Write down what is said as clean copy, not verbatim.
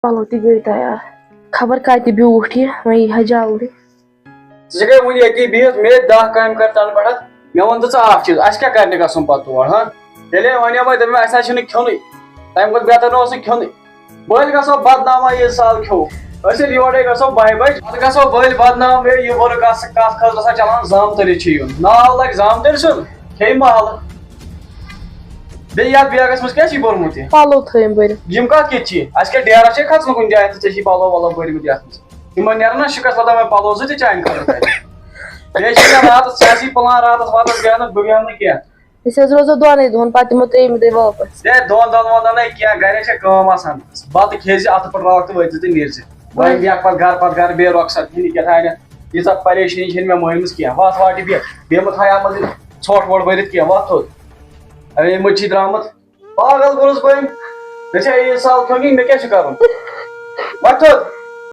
پلو تہِ گٔے تیار خبر کتہِ بیوٗٹھ یہِ وۄنۍ یی ہا جلدی ژٕ گٔے وٕنہِ ییٚتی بِہِتھ مےٚ دہ کامہِ کر تنہٕ پٮ۪ٹھ مےٚ ووٚن تہٕ ژٕ اکھ چیٖز اَسہِ کیٛاہ کرنہِ گژھُن پتہٕ تور ہاں ییٚلے وَنیو مےٚ دوٚپ مےٚ اَسہِ حظ چھُنہٕ کھیوٚنُے تَمہِ کھۄتہٕ بہتر نہٕ اوس نہٕ کھیوٚنُے بٔلۍ گژھو بدناما ییٚلہِ سال کھیوٚو أسۍ ییٚلہِ یورے گژھو 12 بجہِ پتہٕ گژھو بٔلۍ بدنام یہِ ؤرٕک کتھ خٲطرٕ آسان چلان زامتٕرِس چھُ یُن ناو لگہِ زامتٕرۍ سُنٛد کھیٚیہِ محلہٕ بیٚیہِ یتھ بیگس منٛز کیٛاہ چھُے بوٚرمُت یہِ پلو تھٲیِم بٔرِتھ یِم کتھ کِتھ چھِ اَسہِ کیٛاہ ڈیرا چھے کھژنہٕ کُنہِ جایہِ تہٕ ژےٚ چھِ پلو ولو بٔرمٕتۍ یتھ منٛز یِمن نیرن نا شِکس لگان وۄنۍ پلو زٕ تہِ چانہِ خٲطرٕ تتہِ بیٚیہِ چھِ مےٚ راتس ژےٚ آسی پٕلان راتس واتس بیٚہنُک بہٕ بیٚہمہٕ نہٕ کینٛہہ أسۍ حظ روزو دۄنٕے دۄہن پتہٕ یِمو ترٛیٚیمہِ دۄہہِ واپس ہے دۄن وۄنۍ نَے کینٛہہ گرے چھےٚ کٲم آسان بتہٕ کھیٚیہِ زِ اَتھٕ پٲٹھۍ راکھ تہٕ وٲتۍ زِ تہٕ نیٖرۍ زِ وۄنۍ بیٚہکھ پتہٕ گرٕ بیٚیہِ رۄخصت ہِنہِ کیٛاہ تھانٮ۪تھ ییٖژاہ پریشٲنی چھَنہٕ مےٚ مٲنمٕژ کینٛہہ وتھ واٹہِ بیٚیہِ مہ تھایا منٛز ژھۄٹھ وۄٹھ بٔرِتھ کینٛہہ وتھ تھوٚد اے مٔتۍ چھی درٛامُت پاگل کوٚرُس بہٕ أمۍ مےٚ چھا عیٖذ سال کھیوٚن کِنہٕ مےٚ کیٛاہ چھُ کرُن وۄتھ تھوٚد